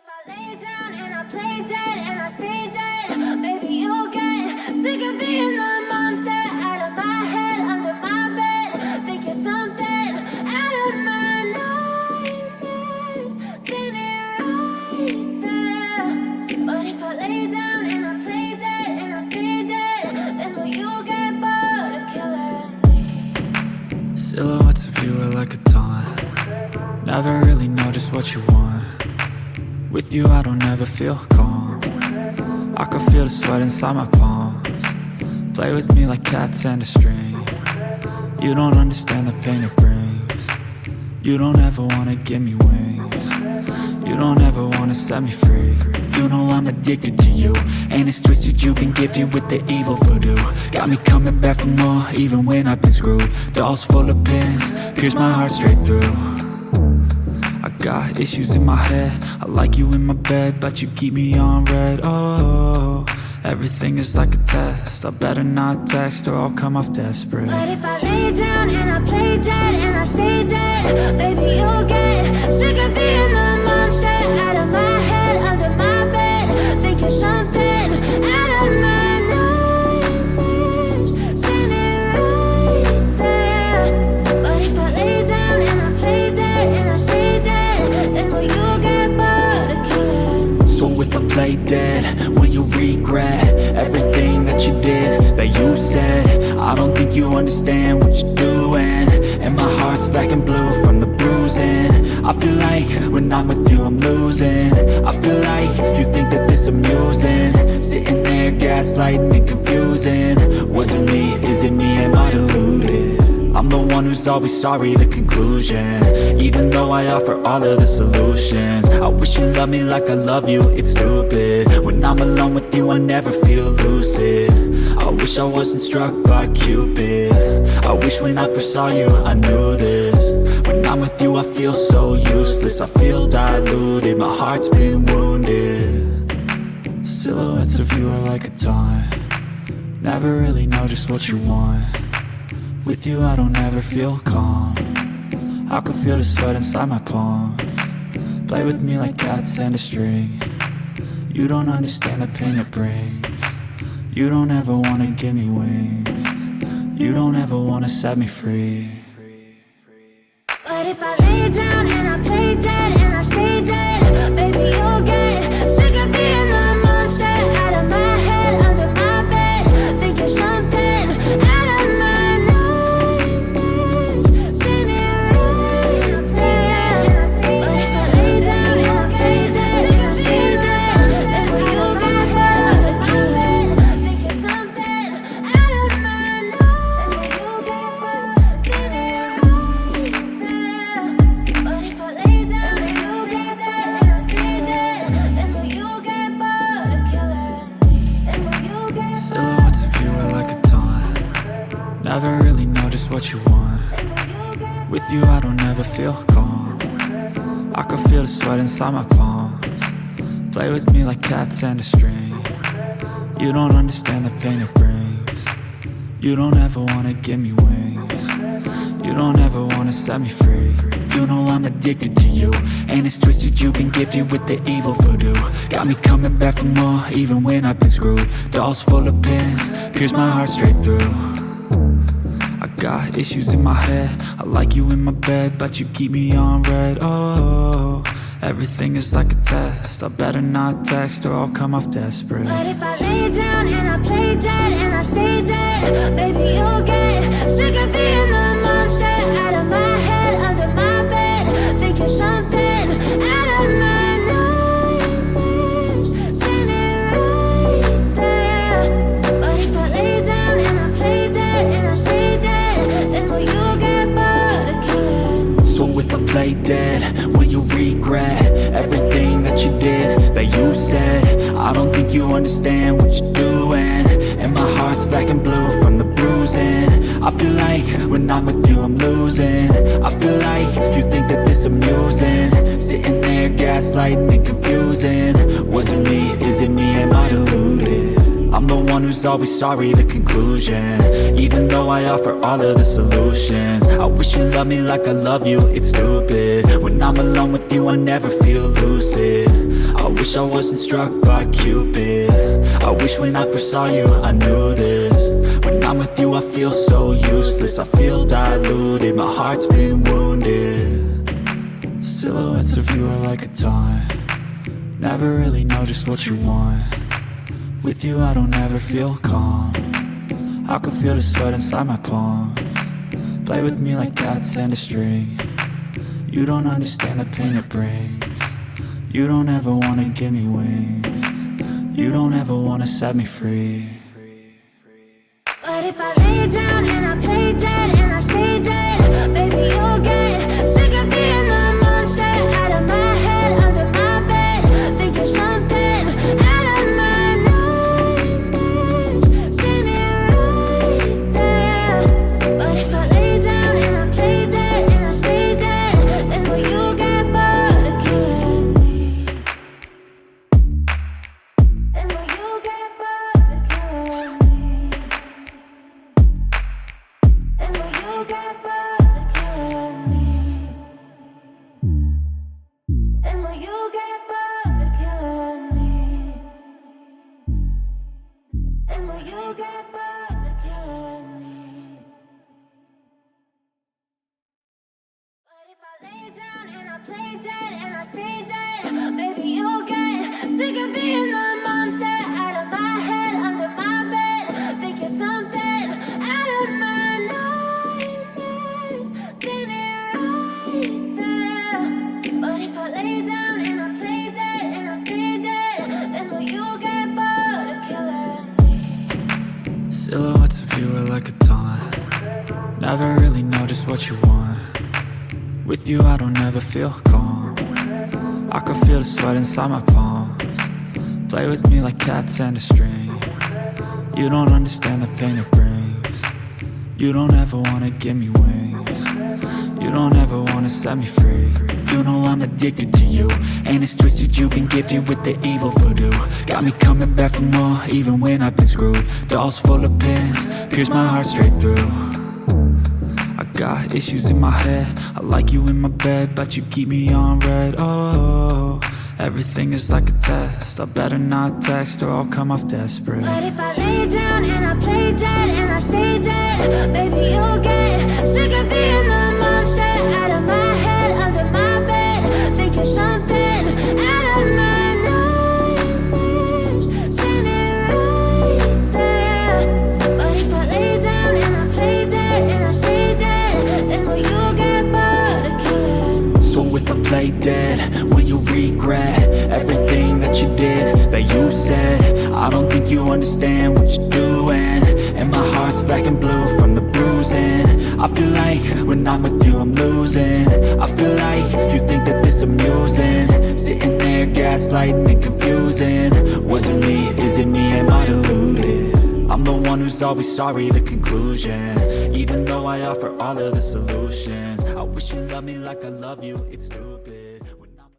if I lay down and I play dead and I stay dead, maybe you'll get sick of being the monster out of my head, under my bed. Think you're something out of my nightmares, standing right there. But if I lay down and I play dead and I stay dead, then will you get bored of killing me? Silhouettes of you are like a taunt. Never really know just what you want. With you I don't ever feel calm. I can feel the sweat inside my palms. Play with me like cats and a string. You don't understand the pain it brings. You don't ever wanna give me wings. You don't ever wanna set me free. You know I'm addicted to you, and it's twisted, you've been gifted with the evil voodoo. Got me coming back for more, even when I've been screwed. Dolls full of pins, pierce my heart straight through. I got issues in my head, I like you in my bed, but you keep me on red. Oh, everything is like a test, I better not text or I'll come off desperate. But if I lay down and I play dead and I stay dead, maybe you'll get sick of being the monster out of my head, under my bed. Think you're something out of my nightmares, standing right there. But if I lay down and I play dead and I stay dead, then will you get bored of killing me? So if I play dead, will you regret everything that you did, that you said? I don't think you understand what you're doing, and my heart's black and blue from the bruising. I feel like when I'm with you I'm losing. I feel like you think that this amusing, sitting there gaslighting and confusing. Was it me? Is it me? Am I deluded? I'm the one who's always sorry, the conclusion, even though I offer all of the solutions. I wish you loved me like I love you, it's stupid. When I'm alone with you I never feel lucid. I wish I wasn't struck by Cupid. I wish when I first saw you I knew this. When I'm with you I feel so useless, I feel diluted, my heart's been wounded. Silhouettes of you are like a taunt. Never really know just what you want. With you I don't ever feel calm. I can feel the sweat inside my palms. Play with me like cats and a string. You don't understand the pain it brings. You don't ever wanna give me wings. You don't ever wanna set me free. But if I lay down and I play dead and I stay dead, maybe you'll get sick of being the monster out of my head, under my bed. Think you're something out of my nightmares, standing right there. But if I lay down and I play dead and I stay dead, then will you get bored of killing? Think you're something out of my nightmares, then will you get bored standing right there? But if I lay down and I play dead and I stay dead, then will you get bored of killing me? Then will you get bored? Silhouettes of you are like a taunt. Never really know just what you want. With you I don't ever feel calm. I can feel the sweat inside my palms. Play with me like cats and a string. You don't understand the pain it brings. You don't ever wanna give me wings. You don't ever wanna set me free. You know I'm addicted to you, and it's twisted, you've been gifted with the evil voodoo. Got me coming back for more, even when I've been screwed. Dolls full of pins, pierce my heart straight through. I got issues in my head, I like you in my bed, but you keep me on red. Oh, everything is like a test, I better not text or I'll come off desperate. But if I lay down and I play dead and I stay dead, maybe you'll get sick of being the monster out of my head, under my bed. Think you're something out of my nightmares, standing right there. But if I lay down and I play dead and I stay dead, then will you get bored of killing me? So if I play dead, will you regret everything that you did, that you said? I don't think you understand what you're doing, and my heart's black and blue from the bruising. I feel like when I'm with you I'm losing. I feel like you think that this amusing, sitting there gaslighting and confusing. Was it me? Is it me? Am I deluded? I'm the one who's always sorry, the conclusion, even though I offer all of the solutions. I wish you loved me like I love you, it's stupid. When I'm alone with you I never feel lucid. I wish I wasn't struck by Cupid. I wish when I first saw you I knew this. When I'm with you I feel so useless. I feel diluted, my heart's been wounded. Silhouettes of you are like a taunt. Never really know just what you want. With you I don't ever feel calm. I can feel the sweat inside my palms. Play with me like cats and a string. You don't understand the pain it brings. You don't ever wanna give me wings. You don't ever wanna set me free. But if I lay down and I play dead and I stay dead, baby you'll get sick of being the monster out of my head, under my bed, thinking something out of my nightmares. See me right there. But if I lay down and I play dead and I stay dead, then will you get bored of killing me? Then will you get bored of killing me? And will you get bored of killing me? And will you get bored of killing me? And will you get bored of killing me? But if I lay down and I play dead and I stay dead, baby you'll get sick of being the monster out of my head, under my bed, thinking something out of my nightmares. See me right there. But if I lay down and I play dead and I stay dead, then will you get bored of killing me? Silhouettes of you are like a taunt. Never really know just what you want. With you I don't ever feel calm. I can feel the sweat inside my palms. Play with me like cats and a string. You don't understand the pain it brings. You don't ever wanna give me wings. You don't ever wanna set me free. You know I'm addicted to you, and it's twisted you've been gifted with the evil voodoo. Got me coming back for more even when I've been screwed. Dolls full of pins, pierce my heart straight through. I got issues in my head. I like you in my bed, but you keep me on red. Oh, everything is like a test. I better not text or I'll come off desperate. But if I lay down and I play dead and I stay dead, baby you'll get sick of being the monster out of my head, under my bed, thinking something out of my nightmares. See me right there. But if I lay down and I play dead and I stay dead, then will you get bored of killing me? So if I play dead, will you regret everything that you did, that you said? I don't think you understand what you're doing, and my heart's black and blue from the bruising. I feel like when I'm with you I'm losing. I feel like you think that this amusing, sitting there gaslighting and confusing. Was it me? Is it me? Am I deluded? I'm the one who's always sorry, the conclusion. Even though I offer all of the solutions, I wish you loved me like I love you, it's stupid.